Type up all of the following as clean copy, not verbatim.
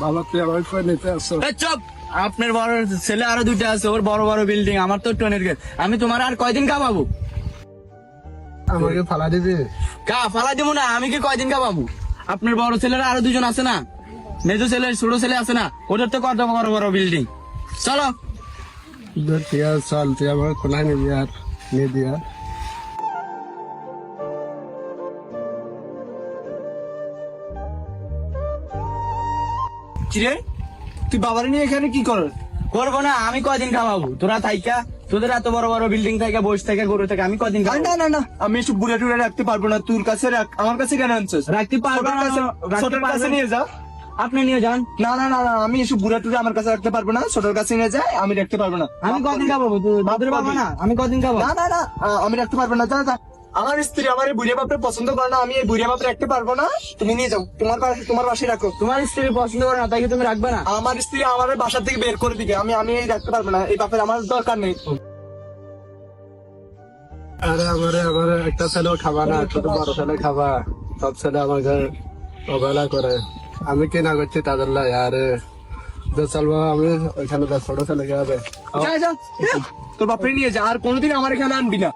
বাবা তুই আমার কই নিতে আসছো? এই চুপ! আপনার বড় ছেলে আরো দুইটা আছে, ওর বড় বড় বিল্ডিং, আমার তো টনের গেট। আমি তোমার আর কয়দিন খাওয়াবো? আমাকে ফালা দিবি? ফালা দিব না, আমি কি কয়দিন খাওয়াবো? আপনার বড় ছেলেরা আরো দুজন আছে না, মেজো ছেলে ছোট ছেলে আছে না, ওদের তো কত বড় বড় বিল্ডিং। চলো ঠিক আছে চল, তুই আমার কোনায় নিবি আর নিয়ে দিয়া। কিরে, তুই বাবার নিয়ে এখানে কি কর? করবো না, আমি কয়দিন খাওয়াবো? তোরা থাইকা, তোদের এত বড় বড় বিল্ডিং থেকে বসে থেকে গরু থেকে আমি কয়দিন খাওয়াবো? না না না, আমি এসব বুড়া টুড়া রাখতে পারবো না। তোর কাছে রাখ, আমার কাছে কেন আনছিস? রাখতে পারবো না, ছোটর কাছে নিয়ে যা। আপনি নিয়ে যান। না না না না, আমি এসব বুড়া টুড়া আমার কাছে রাখতে পারবো না। ছোটর কাছে নিয়ে যায়, আমি রাখতে পারবো না। আমি কদিন খাওয়াবো? বাদুর বাবা না, আমি কদিন খাওয়াবো? না না না, আমি রাখতে পারবো না। যা যা, আমার স্ত্রী আমার এই বুড়িয়া বাপরে পছন্দ করে না, আমি এই বুড়িয়া বাপ রাখতে পারবো না। তুমি নিয়ে যাও, তোমার বাসায় রাখো। তোমার স্ত্রী পছন্দ করে না, তাই কি তুমি রাখবে না? আমার স্ত্রী আমার বাসা থেকে বের করে দিবে, আমি এই রাখতে পারবো না। এই বাপের আমার দরকার নেই। আরে আমার একটা ছেলেও খাবা না, ছোট বড় ছেলে খাবা, সব ছেলে আমাকে অবহেলা করে। আমি কি না করছি তাদের লাই? আরে চলবো আমি ওইখানে ছোট ছেলে খাবে। যা যা, তোর বাপরে নিয়ে যা, আর কোনোদিন আমার এখানে আনবি না।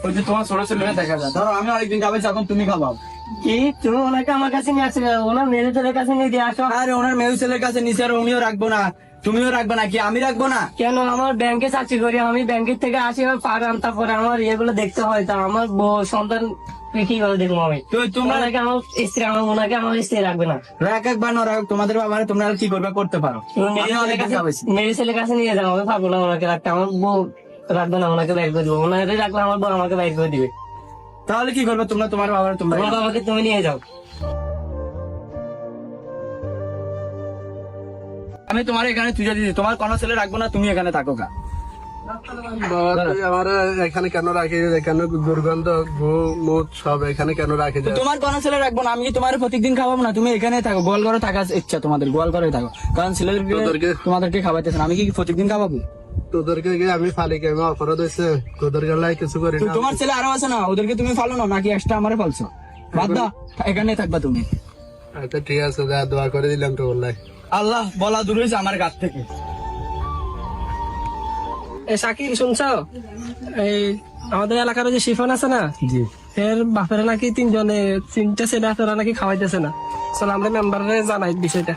ওই যে তোমার ছোট ছেলে দেখা যায়, ধরো আমি অনেকদিন খাবে, যখন তুমি খাবাও। কি তুমি ওনাকে আমার কাছে নিয়ে আসো, ওনার মেয়ে ছেলের কাছে নিয়ে দিয়ে আসো। আরে ওনার মেয়ে ছেলের কাছে নিচে, আর উনিও রাখবো না, তুমিও রাখবে না, কি আমি রাখবো না? কেন? আমার ব্যাংকে চাকরি করি, আমি ব্যাংকের থেকে আসি, আমি পার আনতে পরে আমার এগুলো দেখতে হয়। তা আমার সন্তান কি করে দেখবো আমি? তো তোমরা ওনাকে আমার স্ত্রী, ওনাকে আমার স্ত্রী রাখবে না। রাখ একবার না রাখ, তোমাদের বাবারে তোমরা আর কি করবে করতে পারো। আমি অনেকদিন খাওয়াইছি। মেয়ে ছেলের কাছে নিয়ে যাও, আমি পারবো না ওনাকে রাখতে। আমার বউ রাখবে না, ওনাকে বাইর করে দিবো। ওনাকে রাখলে আমার বউ আমাকে বাইর করে দিবে। তাহলে কি করবে তোমরা? তোমার বাবার তোমরা তোমার বাবাকে তুমি নিয়ে যাও। আমি তোমার এখানে তুলে দিচ্ছি, তোমার কোনো ছেলে রাখবো না, তুমি এখানে থাকো গা। বাবা তুই আমার এখানে কেন রাখি? এখানে দুর্গন্ধ, গু মুখ সব এখানে কেন রাখি? তো তোমার কোনো ছেলে রাখবো না, আমি কি তোমার প্রত্যেকদিন খাওয়াবো না? তুমি এখানে থাকো, গোয়াল ঘরে থাকার ইচ্ছা তোমাদের, গোয়াল ঘরে থাকো, কারণ ছেলেদেরকে তোমাদেরকে খাওয়াইতেছে না। আমি কি প্রত্যেকদিন খাওয়াবো? তোদেরকে আমি ফালি কে? আমি অপরাধ হয়েছে? তোদেরকে লাই কিছু করি তো না। তোমার ছেলে আরো আছে না, ওদেরকে তুমি ফালো না, নাকি একটা আমারে ফালছো? বাদ দাও, এখানে থাকবা তুমি। আচ্ছা ঠিক আছে, যা দোয়া করে দিলাম তো বললাই। আল্লাহ বলা দূর হয়েছে আমার গাছ থেকে। শাকিল শুনছো? এই আমাদের এলাকার যে শিফন আছে না, জি, এর বাপের নাকি তিনটা ছেলে আছে, ওরা নাকি খাওয়াইতেছে না। চলো আমরা মেম্বারে জানাই বিষয়টা।